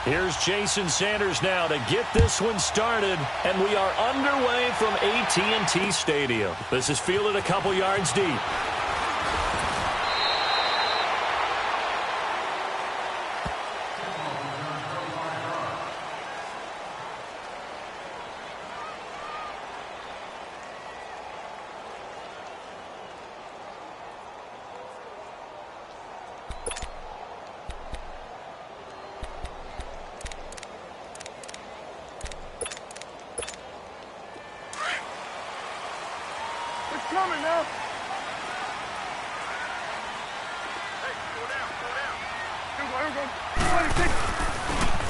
Here's Jason Sanders now to get this one started, and we are underway from AT&T Stadium. This is fielded a couple yards deep. Coming now.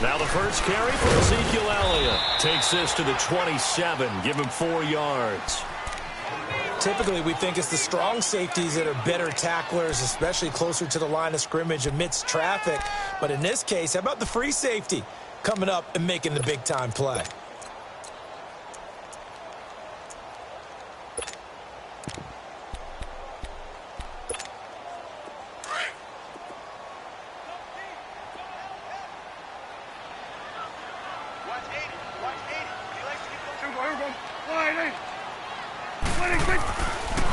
Now the first carry for Ezekiel Elliott. Takes this to the 27. Give him 4 yards. Typically, we think it's the strong safeties that are better tacklers, especially closer to the line of scrimmage amidst traffic. But in this case, how about the free safety coming up and making the big-time play?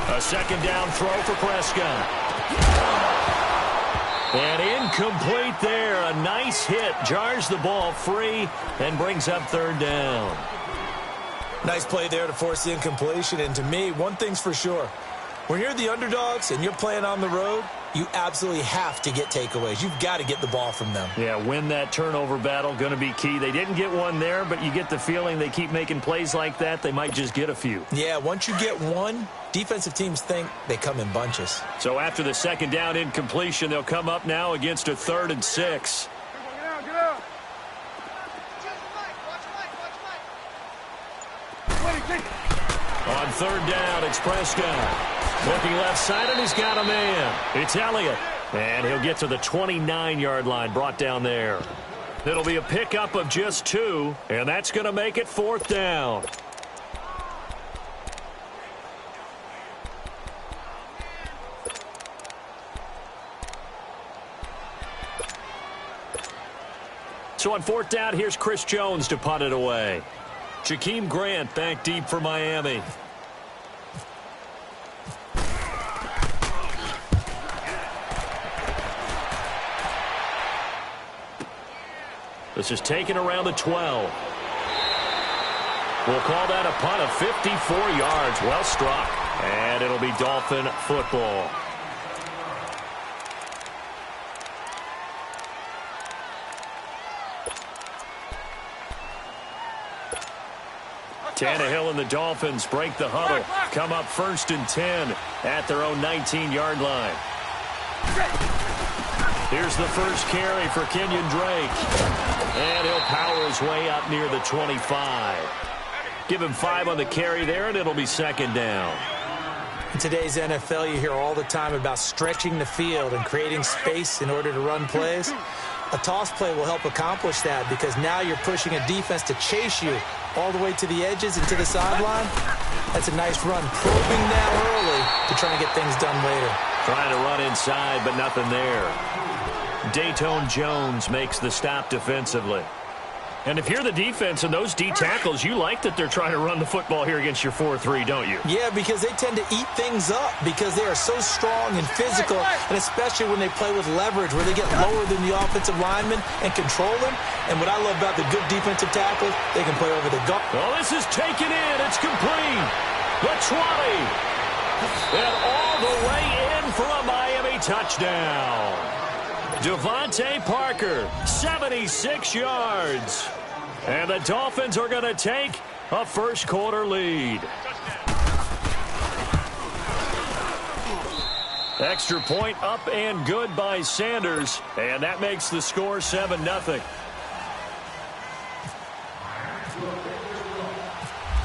A second down throw for Prescott. And incomplete there. A nice hit. Jars the ball free and brings up 3rd down. Nice play there to force the incompletion. And to me, one thing's for sure. When you're the underdogs and you're playing on the road, you absolutely have to get takeaways. You've got to get the ball from them. Yeah, win that turnover battle, going to be key. They didn't get one there, but you get the feeling they keep making plays like that, they might just get a few. Yeah, once you get one, defensive teams think they come in bunches. So after the second down incompletion, they'll come up now against a 3rd and 6. Get out. On 3rd down, it's Prescott. Looking left side, and he's got a man. It's Elliott. And he'll get to the 29-yard line, brought down there. It'll be a pickup of just 2, and that's going to make it 4th down. So on 4th down, here's Chris Jones to punt it away. Jakeem Grant back deep for Miami. This is taken around the 12. We'll call that a punt of 54 yards. Well struck. And it'll be Dolphin football. Tannehill and the Dolphins break the huddle. Come up 1st and 10 at their own 19-yard line. Here's the first carry for Kenyon Drake. And he'll power his way up near the 25. Give him 5 on the carry there, and it'll be 2nd down. In today's NFL, you hear all the time about stretching the field and creating space in order to run plays. A toss play will help accomplish that because now you're pushing a defense to chase you all the way to the edges and to the sideline. That's a nice run, probing down early to try and get things done later. Trying to run inside, but nothing there. Dayton Jones makes the stop defensively. And if you're the defense and those D tackles, you like that they're trying to run the football here against your 4-3, don't you? Yeah, because they tend to eat things up because they are so strong and physical, and especially when they play with leverage where they get lower than the offensive linemen and control them. And what I love about the good defensive tackles, they can play over the gut. Well, this is taken in. It's complete. The 20. And all the way in for a Miami touchdown. Devontae Parker, 76 yards. And the Dolphins are going to take a first-quarter lead. Extra point up and good by Sanders. And that makes the score 7-0.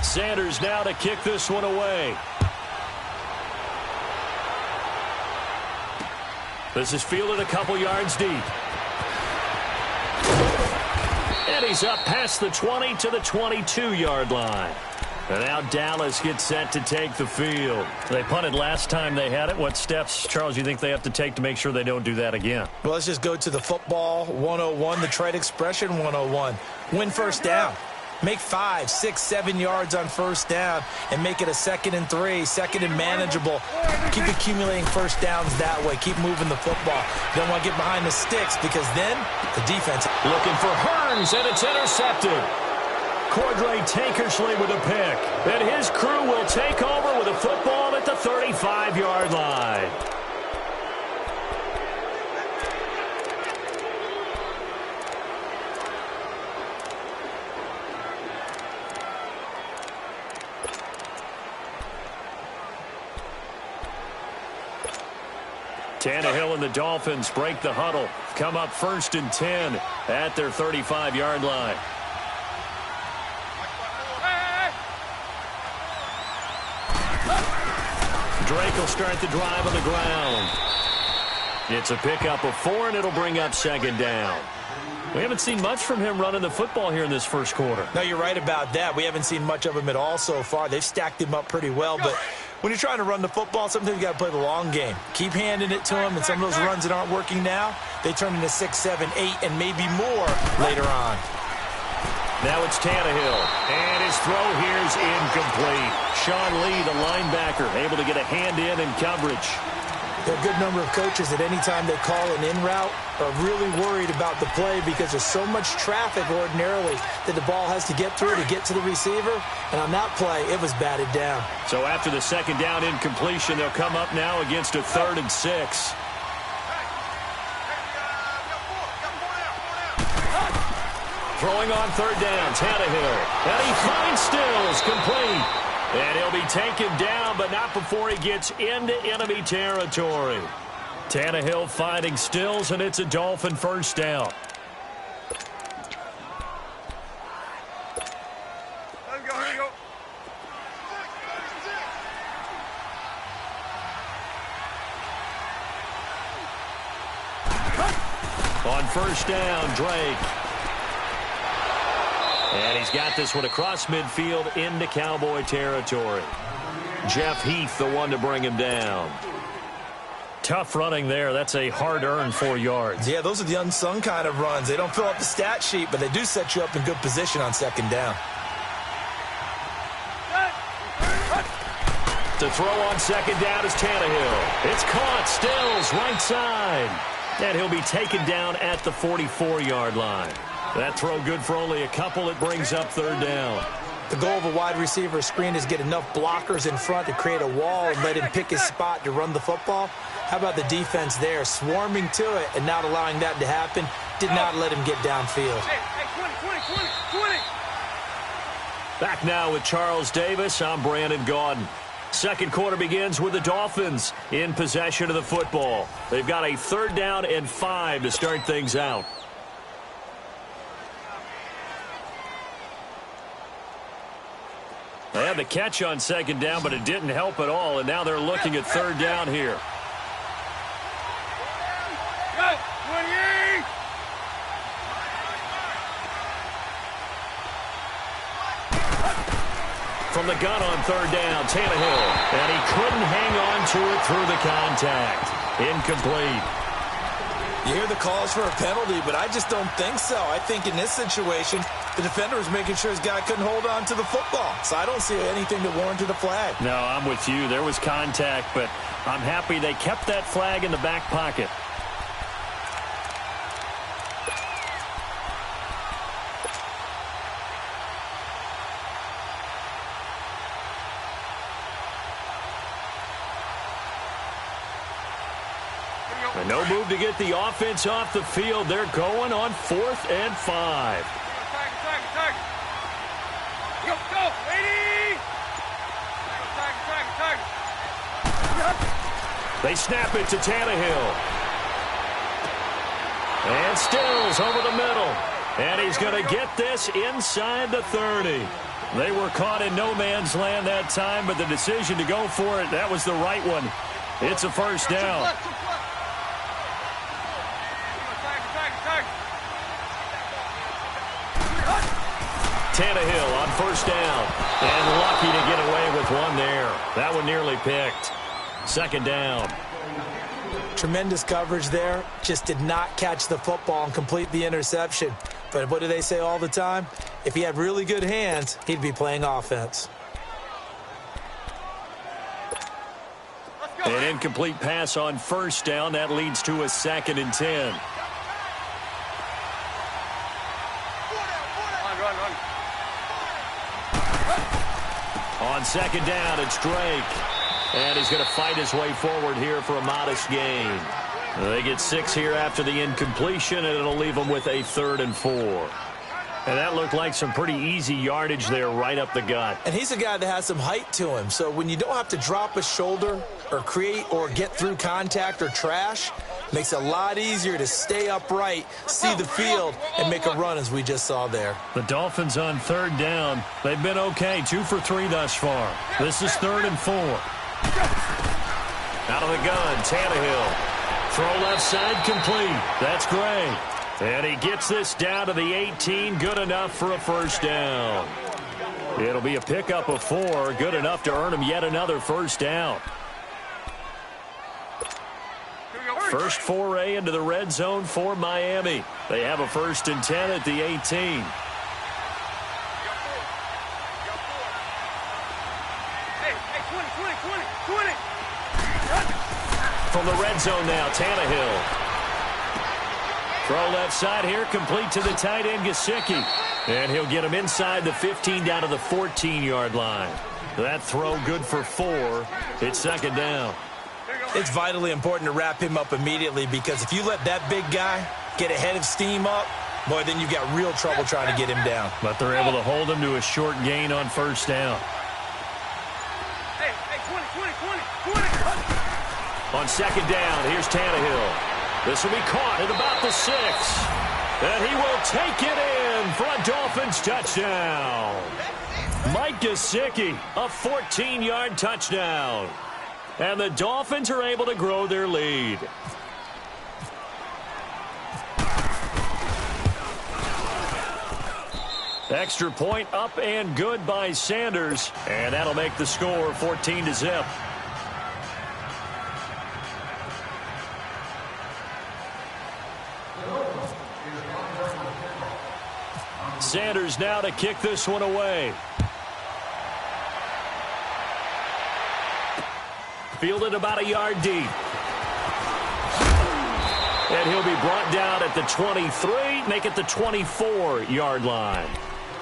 Sanders now to kick this one away. This is fielded a couple yards deep. And he's up past the 20 to the 22-yard line. And now Dallas gets set to take the field. They punted last time they had it. What steps, Charles, you think they have to take to make sure they don't do that again? Well, let's just go to the football 101, the trade expression 101. Win first down. Make 5, 6, 7 yards on first down and make it a 2nd and 3, 2nd and manageable. Keep accumulating first downs that way. Keep moving the football. You don't want to get behind the sticks because then the defense. Looking for Hearns, and it's intercepted. Cordray Tankersley with a pick. And his crew will take over with a football at the 35-yard line. Tannehill and the Dolphins break the huddle. Come up 1st and 10 at their 35-yard line. Drake will start the drive on the ground. It's a pickup of 4, and it'll bring up 2nd down. We haven't seen much from him running the football here in this first quarter. No, you're right about that. We haven't seen much of him at all so far. They've stacked him up pretty well, but when you're trying to run the football, sometimes you got to play the long game. Keep handing it to him, and some of those runs that aren't working now, they turn into 6, 7, 8, and maybe more later on. Now it's Tannehill, and his throw here's incomplete. Sean Lee, the linebacker, able to get a hand in coverage. There are a good number of coaches that any time they call an in route are really worried about the play because there's so much traffic ordinarily that the ball has to get through to get to the receiver. And on that play, it was batted down. So after the 2nd down incompletion, they'll come up now against a 3rd and 6. Throwing on 3rd down, Tannehill. And he finds Stills, complete. And he'll be taken down, but not before he gets into enemy territory. Tannehill finding Stills, and it's a Dolphin 1st down. Here we go. On 1st down, Drake. And he's got this one across midfield into Cowboy territory. Jeff Heath, the one to bring him down. Tough running there. That's a hard-earned 4 yards. Yeah, those are the unsung kind of runs. They don't fill up the stat sheet, but they do set you up in good position on 2nd down. To throw on 2nd down is Tannehill. It's caught. Stills, right side. And he'll be taken down at the 44-yard line. That throw good for only a couple. It brings up 3rd down. The goal of a wide receiver screen is get enough blockers in front to create a wall and let him pick his spot to run the football. How about the defense there, swarming to it and not allowing that to happen? Did not let him get downfield. Hey, 20. Back now with Charles Davis. I'm Brandon Gaudin. 2nd quarter begins with the Dolphins in possession of the football. They've got a 3rd down and 5 to start things out. They had the catch on 2nd down, but it didn't help at all, and now they're looking at 3rd down here. Go, 28. From the gun on 3rd down, Tannehill, and he couldn't hang on to it through the contact. Incomplete. You hear the calls for a penalty, but I just don't think so. I think in this situation, the defender was making sure his guy couldn't hold on to the football. So I don't see anything that warranted a flag. No, I'm with you. There was contact, but I'm happy they kept that flag in the back pocket. And no move to get the offense off the field. They're going on 4th and 5. Attack. Go, lady. Attack. They snap it to Tannehill. And Stills over the middle. And he's going to get this inside the 30. They were caught in no man's land that time, but the decision to go for it, that was the right one. It's a 1st down. Tannehill on first down. And lucky to get away with one there. That one nearly picked. Second down. Tremendous coverage there. Just did not catch the football and complete the interception. But what do they say all the time? If he had really good hands, he'd be playing offense. An incomplete pass on first down. That leads to a 2nd and 10. Run. On second down, it's Drake. And he's going to fight his way forward here for a modest gain. They get 6 here after the incompletion, and it'll leave them with a 3rd and 4. And that looked like some pretty easy yardage there right up the gut. And he's a guy that has some height to him. So when you don't have to drop a shoulder or create or get through contact or trash, makes it a lot easier to stay upright, see the field, and make a run as we just saw there. The Dolphins on 3rd down. They've been okay, 2 for 3 thus far. This is 3rd and 4. Out of the gun, Tannehill. Throw left side complete. That's Gray. And he gets this down to the 18. Good enough for a first down. It'll be a pickup of 4. Good enough to earn him yet another first down. First foray into the red zone for Miami. They have a 1st and 10 at the 18. From the red zone now, Tannehill. Throw left side here, complete to the tight end, Gesicki. And he'll get him inside the 15 down to the 14-yard line. That throw good for 4. It's 2nd down. It's vitally important to wrap him up immediately because if you let that big guy get ahead of steam up, boy, then you've got real trouble trying to get him down. But they're able to hold him to a short gain on first down. Hey, 20. On second down, here's Tannehill. This will be caught at about the 6. And he will take it in for a Dolphins touchdown. Mike Gesicki, a 14-yard touchdown. And the Dolphins are able to grow their lead. Extra point up and good by Sanders. And that'll make the score 14-0. Sanders now to kick this one away. Fielded about a yard deep. And he'll be brought down at the 23, make it the 24-yard line.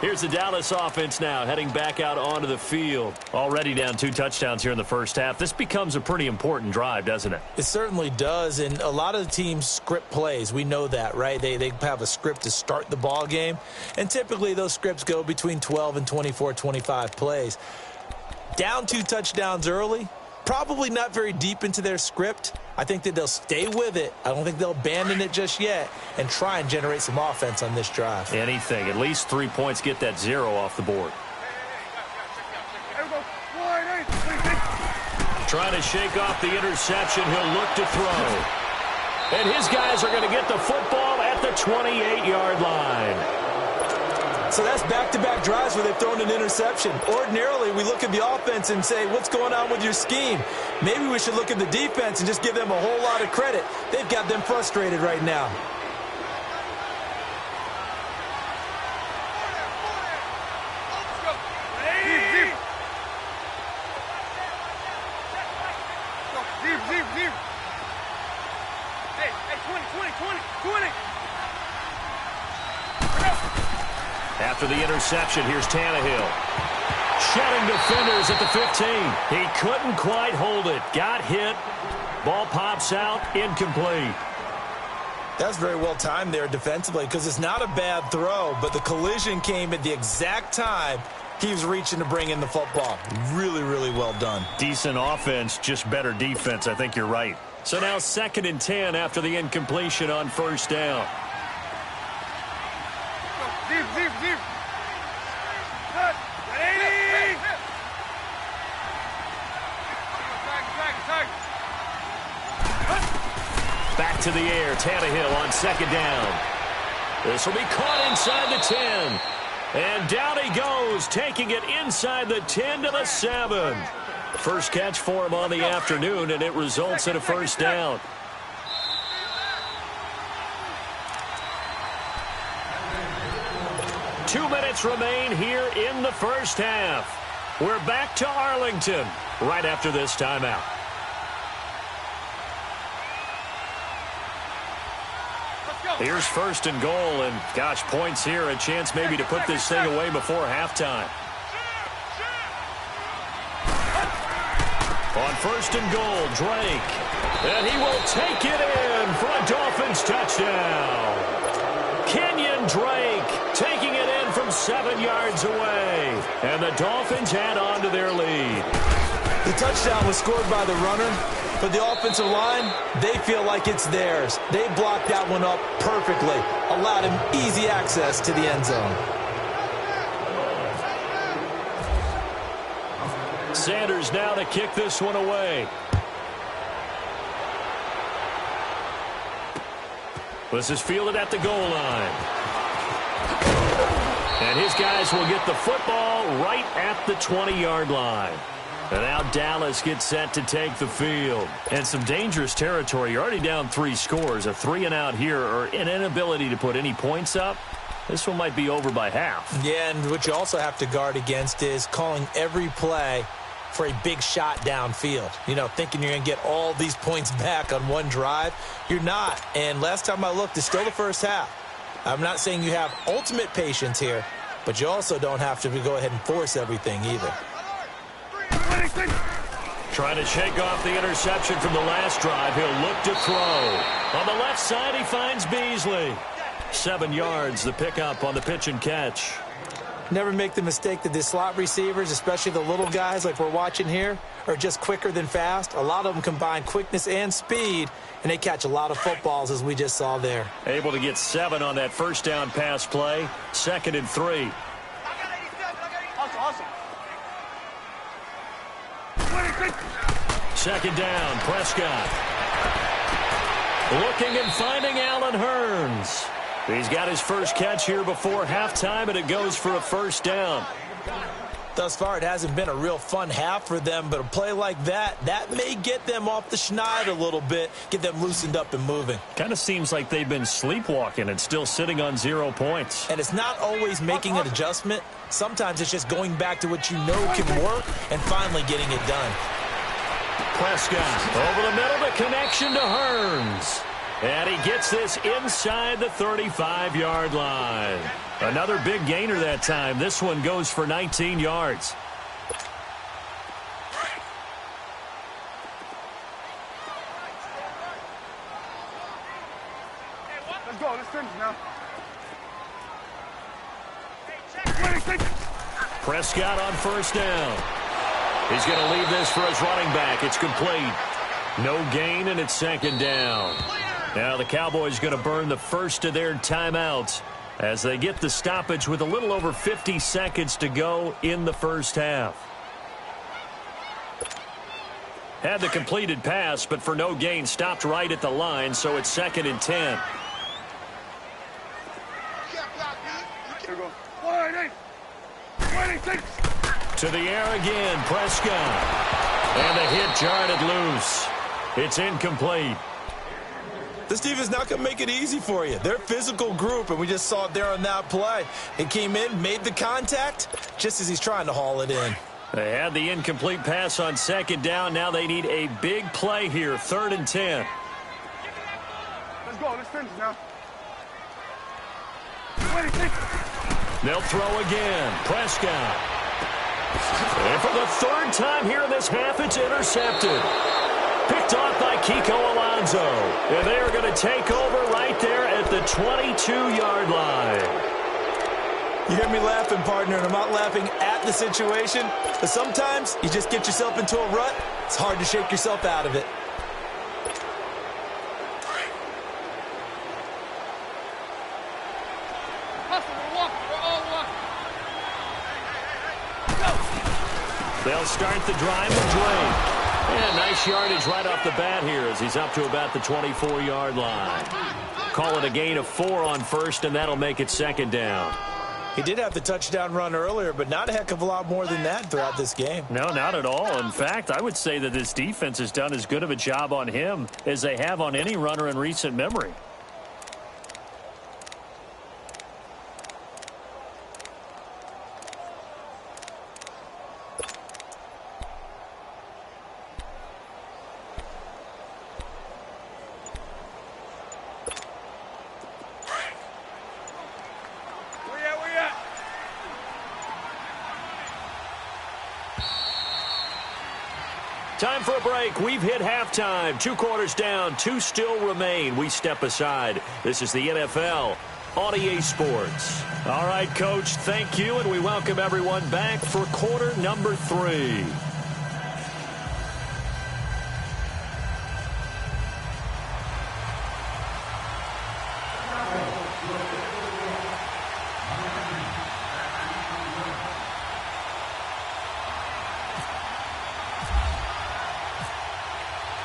Here's the Dallas offense now heading back out onto the field. Already down 2 touchdowns here in the first half. This becomes a pretty important drive, doesn't it? It certainly does, and a lot of the teams script plays. We know that, right? They have a script to start the ball game, and typically those scripts go between 12 and 24, 25 plays. Down 2 touchdowns early, probably not very deep into their script. I think that they'll stay with it. I don't think they'll abandon it just yet and try and generate some offense on this drive. Anything. At least 3 points, get that 0 off the board. Trying to shake off the interception. He'll look to throw. And his guys are going to get the football at the 28-yard line. So that's back-to-back drives where they've thrown an interception. Ordinarily, we look at the offense and say, what's going on with your scheme? Maybe we should look at the defense and just give them a whole lot of credit. They've got them frustrated right now. After the interception, here's Tannehill. Shedding defenders at the 15. He couldn't quite hold it. Got hit. Ball pops out. Incomplete. That's very well timed there defensively because it's not a bad throw, but the collision came at the exact time he was reaching to bring in the football. Really, really well done. Decent offense, just better defense. I think you're right. So now 2nd and 10 after the incompletion on first down. Deep. Back to the air. Tannehill on second down. This will be caught inside the 10. And down he goes, taking it inside the 10 to the 7. First catch for him on the afternoon, and it results in a first down. Two minutes remain here in the first half. We're back to Arlington right after this timeout. Here's first and goal, and gosh, points here, a chance maybe to put this thing away before halftime. On first and goal, Drake. And he will take it in for a Dolphins touchdown. Kenyon Drake taking it in from 7 yards away. And the Dolphins add on to their lead. The touchdown was scored by the runner, but the offensive line, they feel like it's theirs. They blocked that one up perfectly, allowed him easy access to the end zone. Sanders now to kick this one away. This is fielded at the goal line. And his guys will get the football right at the 20-yard line. And now Dallas gets set to take the field. And some dangerous territory. You're already down 3 scores. A 3-and-out here, or an inability to put any points up. This one might be over by half. Yeah, and what you also have to guard against is calling every play for a big shot downfield. You know, thinking you're going to get all these points back on one drive. You're not. And last time I looked, it's still the first half. I'm not saying you have ultimate patience here, but you also don't have to go ahead and force everything either. Trying to shake off the interception from the last drive. He'll look to throw. On the left side, he finds Beasley. 7 yards, the pickup on the pitch and catch. Never make the mistake that the slot receivers, especially the little guys like we're watching here, are just quicker than fast. A lot of them combine quickness and speed, and they catch a lot of footballs, as we just saw there. Able to get 7 on that first down pass play. 2nd and 3. Second down, Prescott. Looking and finding Allen Hurns. He's got his first catch here before halftime, and it goes for a first down. Thus far, it hasn't been a real fun half for them, but a play like that may get them off the schneid a little bit, get them loosened up and moving. Kind of seems like they've been sleepwalking and still sitting on 0 points. And it's not always making an adjustment. Sometimes it's just going back to what you know can work and finally getting it done. Prescott over the middle, the connection to Hurns. And he gets this inside the 35-yard line. Another big gainer that time. This one goes for 19 yards. Let's go. Let's finish now. Prescott on first down. He's going to leave this for his running back. It's complete. No gain, and it's 2nd down. Now the Cowboys going to burn the first of their timeouts as they get the stoppage with a little over 50 seconds to go in the first half. Had the completed pass, but for no gain, stopped right at the line, so it's 2nd and 10. To the air again, Prescott. And the hit jarred it loose. It's incomplete. This defense not going to make it easy for you. They're a physical group, and we just saw it there on that play. It came in, made the contact, just as he's trying to haul it in. They had the incomplete pass on 2nd down. Now they need a big play here, 3rd and 10. Let's go. Let's finish now. They'll throw again. Prescott. And for the 3rd time here in this half, it's intercepted. Picked off by Kiko Alonso. And they are going to take over right there at the 22-yard line. You hear me laughing, partner, and I'm not laughing at the situation, but sometimes you just get yourself into a rut. It's hard to shake yourself out of it. They'll start the drive with Drake. And nice yardage right off the bat here as he's up to about the 24-yard line. Call it a gain of 4 on first, and that'll make it 2nd down. He did have the touchdown run earlier, but not a heck of a lot more than that throughout this game. No, not at all. In fact, I would say that this defense has done as good of a job on him as they have on any runner in recent memory. Time for a break. We've hit halftime. 2 quarters down. 2 still remain. We step aside. This is the NFL on EA Sports. All right, Coach, thank you, and we welcome everyone back for quarter number 3.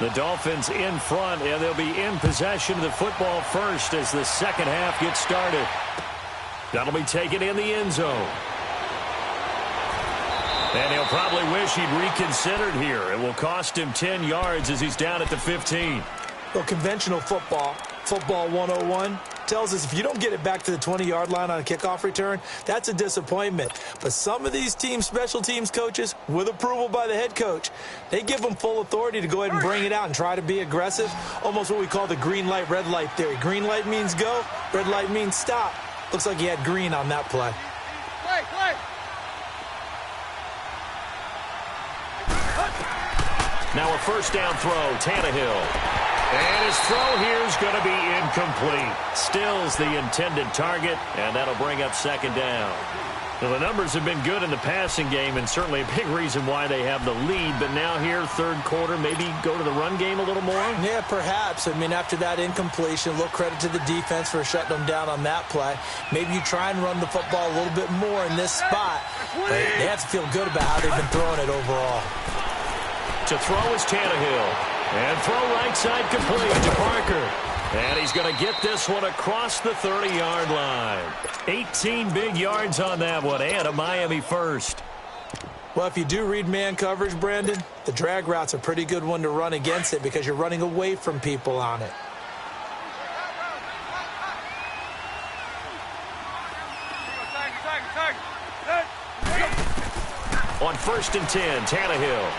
The Dolphins in front, and they'll be in possession of the football first as the second half gets started. That'll be taken in the end zone. And he'll probably wish he'd reconsidered here. It will cost him 10 yards as he's down at the 15. Well, conventional football 101, tells us if you don't get it back to the 20-yard line on a kickoff return, that's a disappointment. But some of these special teams coaches, with approval by the head coach, they give them full authority to go ahead and bring it out and try to be aggressive, almost what we call the green light, red light theory. Green light means go, red light means stop. Looks like he had green on that play. Now a first down throw, Tannehill. And his throw here is going to be incomplete. Still's the intended target, and that'll bring up second down. Well, the numbers have been good in the passing game, and certainly a big reason why they have the lead. But now here, third quarter, maybe go to the run game a little more? Yeah, perhaps. I mean, after that incompletion, a little credit to the defense for shutting them down on that play. Maybe you try and run the football a little bit more in this spot. But they have to feel good about how they've been throwing it overall. To throw is Tannehill. And throw right side complete to Parker. And he's going to get this one across the 30-yard line. 18 big yards on that one, and a Miami first. Well, if you do read man coverage, Brandon, the drag route's a pretty good one to run against it because you're running away from people on it. On 1st and 10, Tannehill.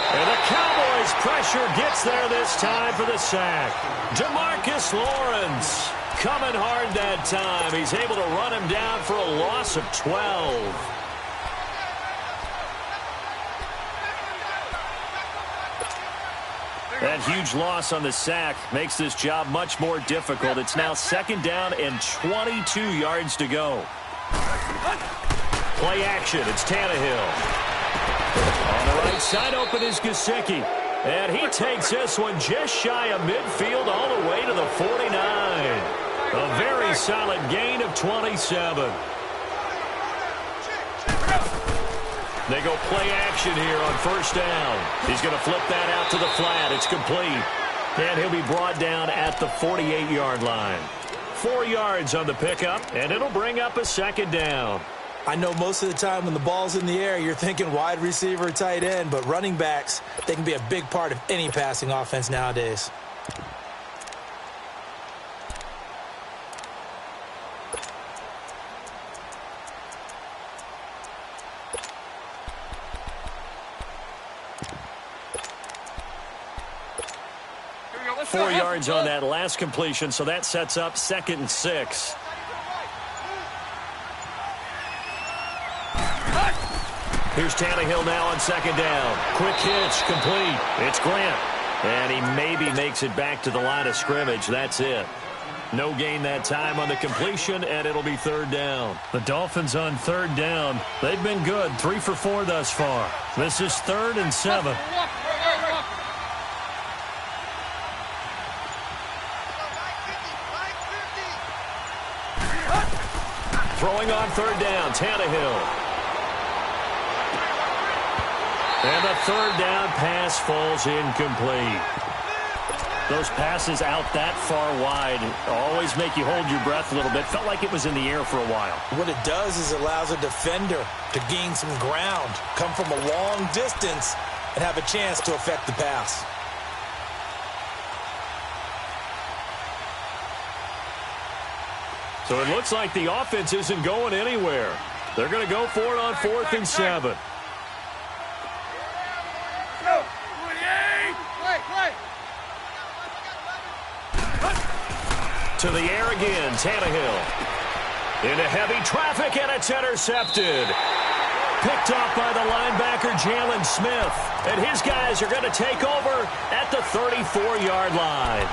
And the Cowboys' pressure gets there this time for the sack. DeMarcus Lawrence coming hard that time. He's able to run him down for a loss of 12. That huge loss on the sack makes this job much more difficult. It's now second down and 22 yards to go. Play action. It's Tannehill. On the right side open is Gesicki. And he takes this one just shy of midfield all the way to the 49. A very solid gain of 27. They go play action here on first down. He's going to flip that out to the flat. It's complete. And he'll be brought down at the 48-yard line. 4 yards on the pickup, and it'll bring up a second down. I know most of the time when the ball's in the air, you're thinking wide receiver, tight end, but running backs, they can be a big part of any passing offense nowadays. Four yards on that last completion, so that sets up 2nd and 6. Here's Tannehill now on second down. Quick hitch, complete. It's Grant. And he maybe makes it back to the line of scrimmage. That's it. No gain that time on the completion, and it'll be third down. The Dolphins on third down. They've been good, 3 for 4 thus far. This is 3rd and 7. Throwing on third down, Tannehill. And the third down pass falls incomplete. Those passes out that far wide always make you hold your breath a little bit. Felt like it was in the air for a while. What it does is it allows a defender to gain some ground, come from a long distance, and have a chance to affect the pass. So it looks like the offense isn't going anywhere. They're going to go for it on 4th and 7. To the air again, Tannehill. Into heavy traffic, and it's intercepted. Picked off by the linebacker, Jalen Smith. And his guys are going to take over at the 34-yard line.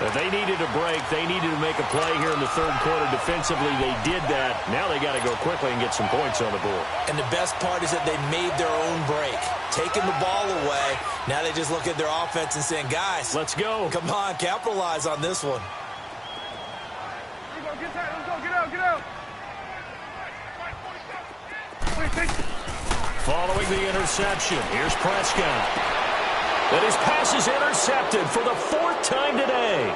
If they needed a break, they needed to make a play here in the third quarter defensively. They did that. Now they got to go quickly and get some points on the board. And the best part is that they made their own break, taking the ball away. Now they just look at their offense and saying, guys, let's go. Come on, capitalize on this one. Get tight, let's go, get out. Following the interception, here's Prescott. And his pass is intercepted for the 4th time today.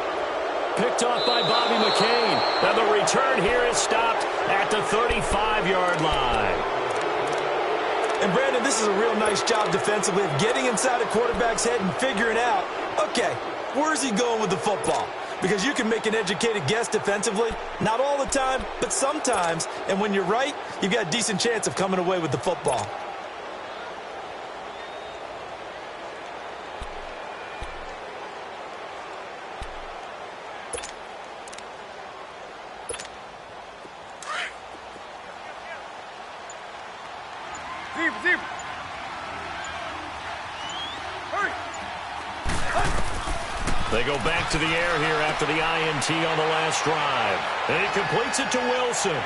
Picked off by Bobby McCain. And the return here is stopped at the 35-yard line. And, Brandon, this is a real nice job defensively of getting inside a quarterback's head and figuring out, okay, where's he going with the football? Because you can make an educated guess defensively, not all the time, but sometimes. And when you're right, you've got a decent chance of coming away with the football. Zebra. Hurry. They go back to the air here after the INT on the last drive. And he completes it to Wilson.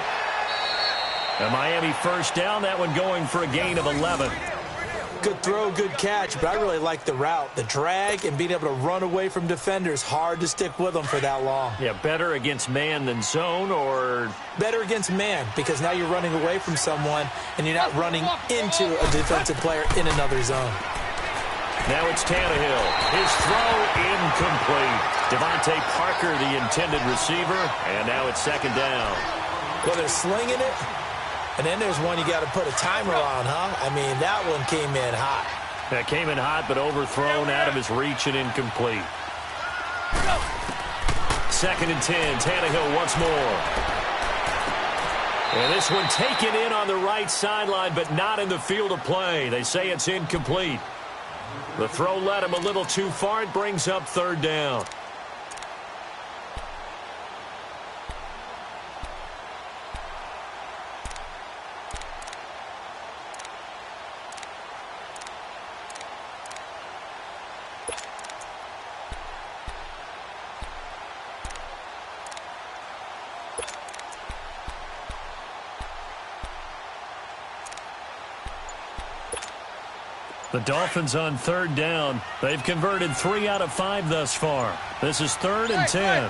And Miami first down, that one going for a gain of 11. Good throw, good catch, but I really like the route. The drag and being able to run away from defenders, hard to stick with them for that long. Yeah, better against man than zone, or? Better against man, because now you're running away from someone and you're not running into a defensive player in another zone. Now it's Tannehill. His throw incomplete. Devontae Parker, the intended receiver, and now it's 2nd down. Well, they're slinging it, and then there's one you got to put a timer on, huh? I mean, that one came in hot. That came in hot, but overthrown out of his reach and incomplete. 2nd and 10. Tannehill once more. And this one taken in on the right sideline, but not in the field of play. They say it's incomplete. The throw led him a little too far. It brings up 3rd down. The Dolphins on 3rd down. They've converted 3 out of 5 thus far. This is 3rd and 10.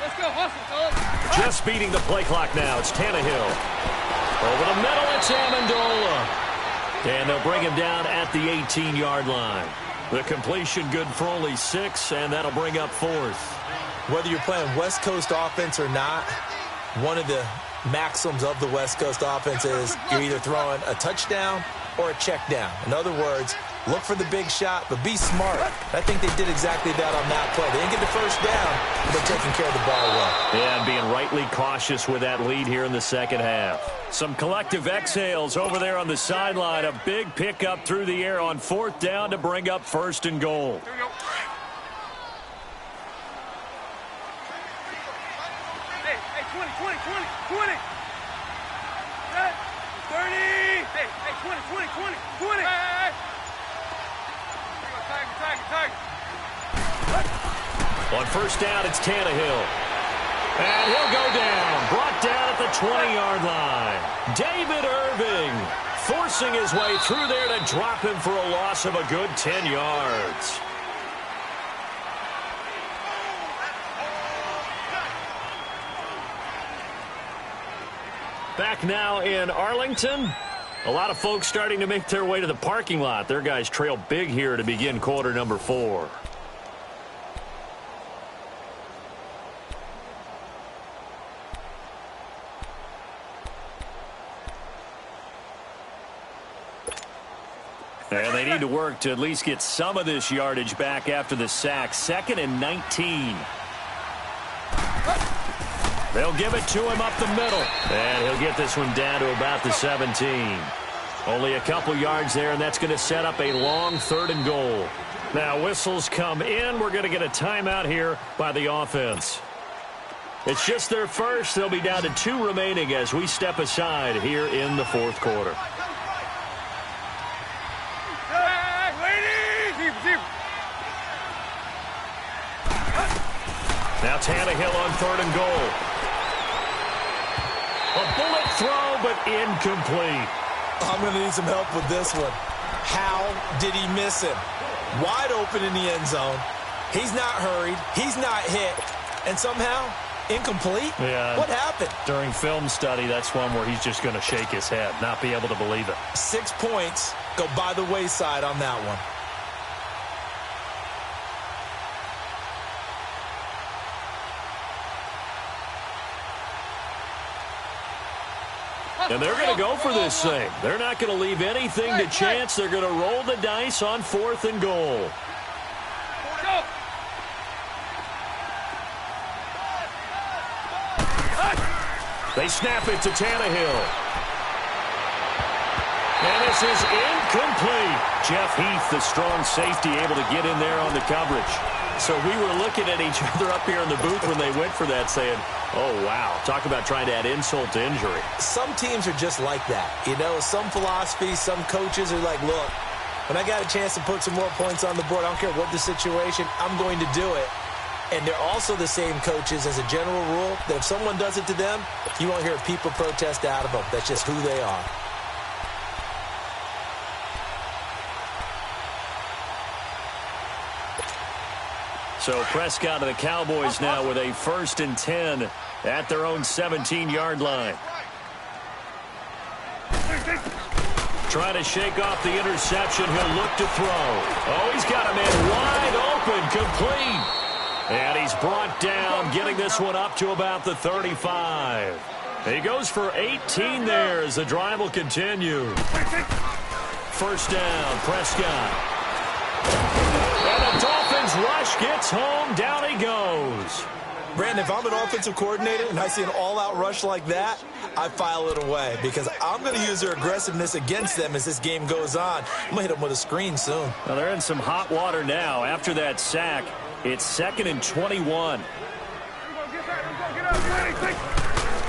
Let's go, hustle, Just beating the play clock now. It's Tannehill. Over the middle, it's Amendola. And they'll bring him down at the 18-yard line. The completion good for only 6, and that'll bring up 4th. Whether you're playing West Coast offense or not, one of the maxims of the West Coast offense is you're either throwing a touchdown or a check down. In other words, look for the big shot, but be smart. I think they did exactly that on that play. They didn't get the first down, but taking care of the ball well. Yeah, being rightly cautious with that lead here in the second half. Some collective exhales over there on the sideline. A big pickup through the air on 4th down to bring up 1st and goal. Here we go. Hey, 20. 30. Hey, 20. Hey. Tiger. On 1st down, it's Tannehill. And he'll go down. Brought down at the 20-yard line. David Irving forcing his way through there to drop him for a loss of a good 10 yards. Back now in Arlington. A lot of folks starting to make their way to the parking lot. Their guys trail big here to begin quarter number 4. And they need to work to at least get some of this yardage back after the sack. 2nd and 19. They'll give it to him up the middle. And he'll get this one down to about the 17. Only a couple yards there, and that's going to set up a long 3rd and goal. Now whistles come in. We're going to get a timeout here by the offense. It's just their first. They'll be down to 2 remaining as we step aside here in the 4th quarter. Now Tannehill on 3rd and goal. A bullet throw, but incomplete. I'm going to need some help with this one. How did he miss him? Wide open in the end zone. He's not hurried. He's not hit. And somehow, incomplete? Yeah. What happened? During film study, that's one where he's just going to shake his head, not be able to believe it. 6 points go by the wayside on that one. And they're going to go for this thing. They're not going to leave anything to chance. They're going to roll the dice on 4th and goal. They snap it to Tannehill. And this is incomplete. Jeff Heath, the strong safety, able to get in there on the coverage. So we were looking at each other up here in the booth when they went for that, saying, oh, wow, talk about trying to add insult to injury. Some teams are just like that. You know, some philosophies, some coaches are like, look, when I got a chance to put some more points on the board, I don't care what the situation, I'm going to do it. And they're also the same coaches as a general rule that if someone does it to them, you won't hear people protest out of them. That's just who they are. So Prescott and the Cowboys now with a 1st and 10 at their own 17-yard line. Trying to shake off the interception. He'll look to throw. Oh, he's got a man wide open, complete. And he's brought down, getting this one up to about the 35. He goes for 18 there as the drive will continue. 1st down, Prescott. And the Dolphins rush gets home. Down he goes. Brandon, if I'm an offensive coordinator and I see an all-out rush like that, I file it away because I'm going to use their aggressiveness against them as this game goes on. I'm going to hit them with a screen soon. Well, they're in some hot water now after that sack. It's 2nd and 21.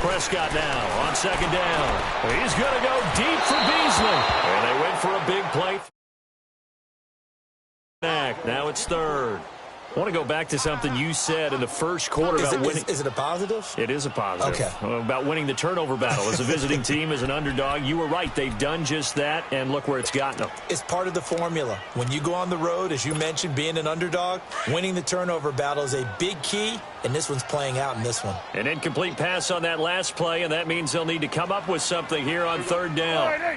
Prescott now on 2nd down. He's going to go deep for Beasley. And they went for a big play. Now it's 3rd. I want to go back to something you said in the first quarter about winning. Is it a positive? It is a positive. Okay. About winning the turnover battle as a visiting team, as an underdog. You were right. They've done just that, and look where it's gotten them. It's part of the formula. When you go on the road, as you mentioned, being an underdog, winning the turnover battle is a big key, and this one's playing out in this one. An incomplete pass on that last play, and that means they'll need to come up with something here on 3rd down.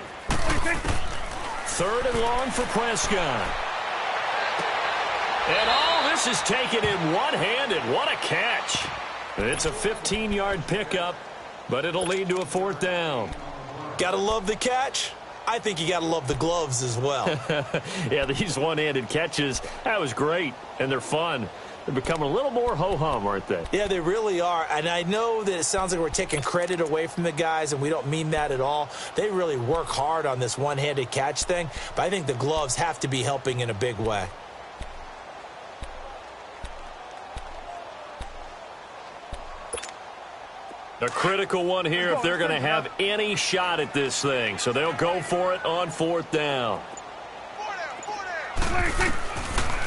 3rd and long for Prescott. And all this is taken in one-handed. What a catch. It's a 15-yard pickup, but it'll lead to a 4th down. Gotta love the catch. I think you gotta love the gloves as well. Yeah, these one-handed catches, that was great, and they're fun. They're becoming a little more ho-hum, aren't they? Yeah, they really are. And I know that it sounds like we're taking credit away from the guys, and we don't mean that at all. They really work hard on this one-handed catch thing, but I think the gloves have to be helping in a big way. A critical one here if they're going to have any shot at this thing. So they'll go for it on 4th down.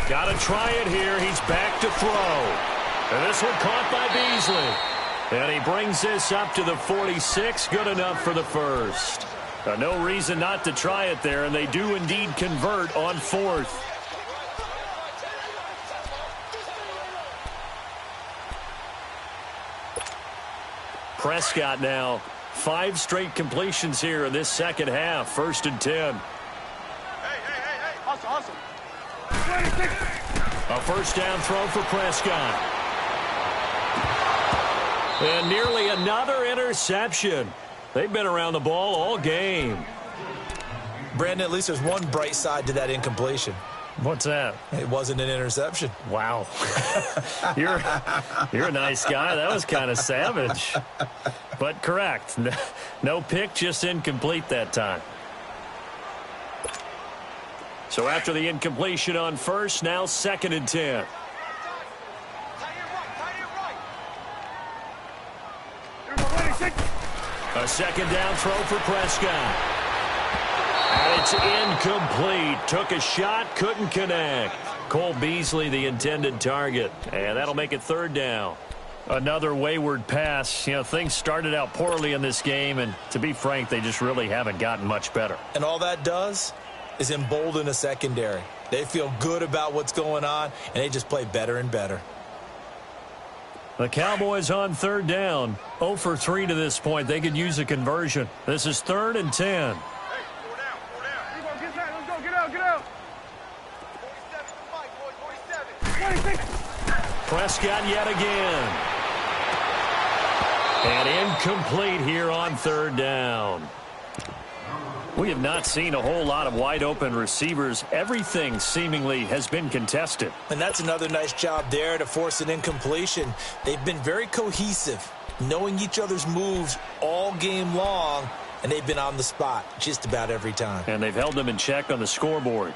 Got to try it here. He's back to throw. And this one caught by Beasley. And he brings this up to the 46. Good enough for the 1st. No reason not to try it there, and they do indeed convert on 4th. Prescott now, 5 straight completions here in this second half. 1st and 10. Awesome. A 1st down throw for Prescott. And nearly another interception. They've been around the ball all game. Brandon, at least there's one bright side to that incompletion. What's that? It wasn't an interception. Wow. You're a nice guy. That was kind of savage. But correct. No pick, just incomplete that time. So after the incompletion on first, now 2nd and 10. A 2nd down throw for Prescott. And it's incomplete. Took a shot, couldn't connect. Cole Beasley, the intended target. And that'll make it 3rd down. Another wayward pass. You know, things started out poorly in this game, and to be frank, they just really haven't gotten much better. And all that does is embolden a secondary. They feel good about what's going on, and they just play better and better. The Cowboys on 3rd down. 0 for 3 to this point. They could use a conversion. This is 3rd and 10. Prescott yet again. And incomplete here on 3rd down. We have not seen a whole lot of wide-open receivers. Everything seemingly has been contested. And that's another nice job there to force an incompletion. They've been very cohesive, knowing each other's moves all game long, and they've been on the spot just about every time. And they've held them in check on the scoreboard.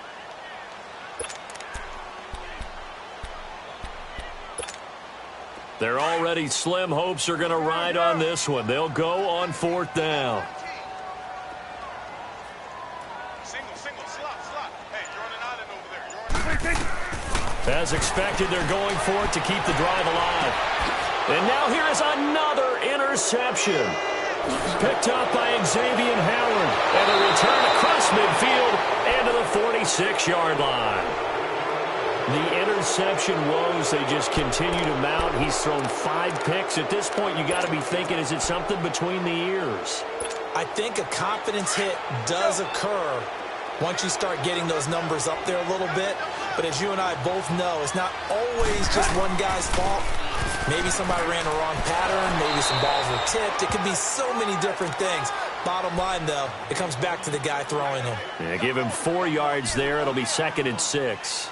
Their already slim hopes are going to ride on this one. They'll go on 4th down. As expected, they're going for it to keep the drive alive. And now here is another interception. Picked up by Xavier Howard. And a return across midfield and to the 46-yard line. The interception woes, they just continue to mount. He's thrown 5 picks. At this point, you got to be thinking, is it something between the ears? I think a confidence hit does occur once you start getting those numbers up there a little bit. But as you and I both know, it's not always just one guy's fault. Maybe somebody ran the wrong pattern. Maybe some balls were tipped. It could be so many different things. Bottom line, though, it comes back to the guy throwing them. Yeah, give him 4 yards there. It'll be 2nd and 6.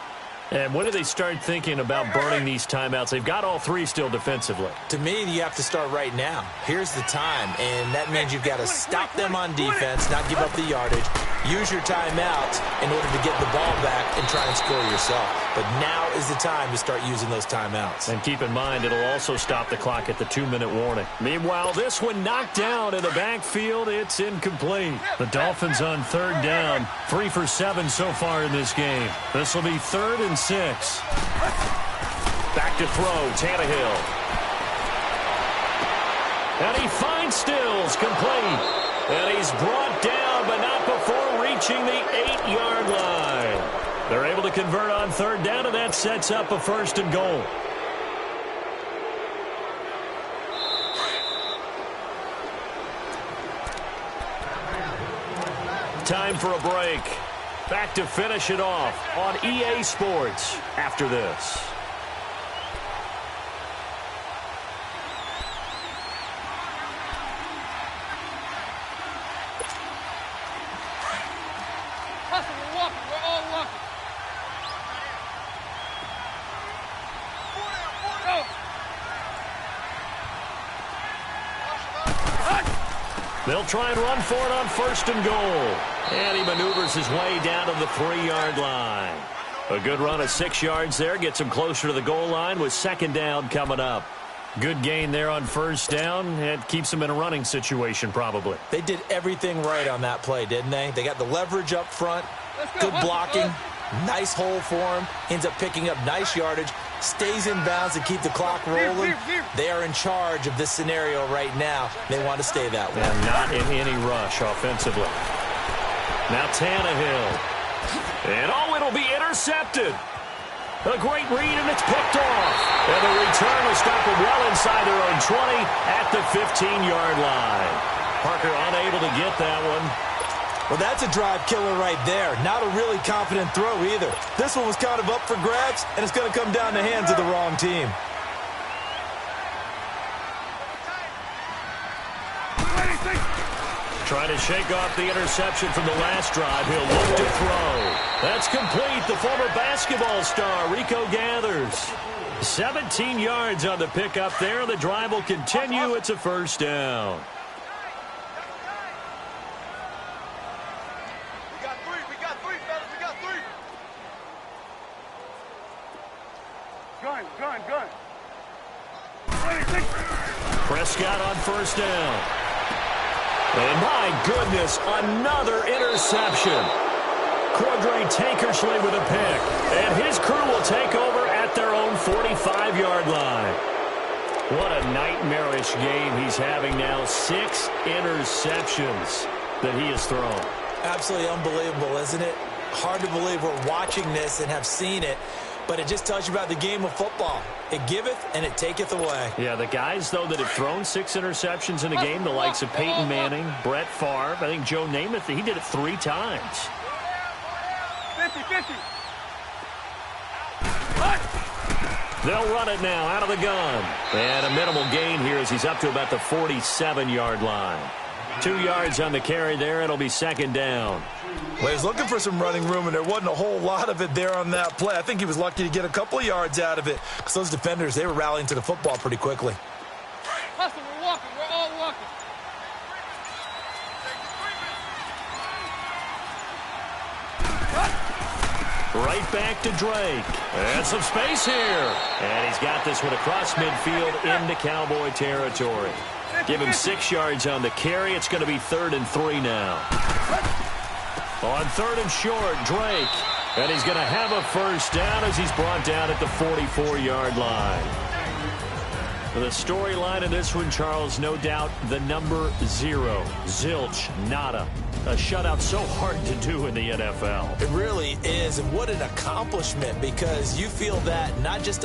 And when do they start thinking about burning these timeouts? They've got all 3 still defensively. To me, you have to start right now. Here's the time, and that means you've got to stop them on defense, not give up the yardage, use your timeouts in order to get the ball back and try and score yourself. But now is the time to start using those timeouts. And keep in mind, it'll also stop the clock at the 2-minute warning. Meanwhile, this one knocked down in the backfield. It's incomplete. The Dolphins on 3rd down. 3 for 7 so far in this game. This will be 3rd and 6. Back to throw, Tannehill. And he finds Stills, complete. And he's brought down, but not before reaching the 8-yard line. They're able to convert on 3rd down, and that sets up a 1st and goal. Time for a break. Back to finish it off on EA Sports after this. Hustle, we're walking. We're all walking. Go. They'll try and run for it on 1st and goal. And he maneuvers his way down to the 3-yard line. A good run of 6 yards there. Gets him closer to the goal line with 2nd down coming up. Good gain there on 1st down. It keeps them in a running situation probably. They did everything right on that play, didn't they? They got the leverage up front, good blocking, nice hole for him, ends up picking up nice yardage, stays in bounds to keep the clock rolling. They are in charge of this scenario right now. They want to stay that way. And not in any rush offensively. Now Tannehill. And it'll be intercepted. A great read, and it's picked off. And the return will stop them well inside their own 20 at the 15-yard line. Parker unable to get that one. Well, that's a drive killer right there. Not a really confident throw either. This one was kind of up for grabs, and it's going to come down the hands of the wrong team. Trying to shake off the interception from the last drive. He'll look to throw. That's complete. The former basketball star, Rico Gathers. 17 yards on the pickup there. The drive will continue. It's a first down. We got three, fellas. We got three. Gun. Prescott on first down. And my goodness, another interception. Cordray Tankersley with a pick. And his crew will take over at their own 45-yard line. What a nightmarish game he's having now. 6 interceptions that he has thrown. Absolutely unbelievable, isn't it? Hard to believe we're watching this and have seen it. But it just tells you about the game of football. It giveth and it taketh away. Yeah, the guys, though, that have thrown 6 interceptions in a game, the likes of Peyton Manning, Brett Favre, I think Joe Namath, he did it 3 times. 50. They'll run it now out of the gun. And a minimal gain here as he's up to about the 47-yard line. 2 yards on the carry there. It'll be second down. Well, he was looking for some running room, and there wasn't a whole lot of it there on that play. I think he was lucky to get a couple of yards out of it because those defenders, they were rallying to the football pretty quickly. Hustle, we're walking. We're all walking. Right back to Drake. And some space here. And he's got this one across midfield into Cowboy territory. Give him 6 yards on the carry. It's going to be 3rd and 3 now. On 3rd and short, Drake. And he's going to have a first down as he's brought down at the 44-yard line. The storyline of this one, Charles, no doubt the number 0. Zilch, nada. A shutout so hard to do in the NFL. It really is, and what an accomplishment, because you feel that not just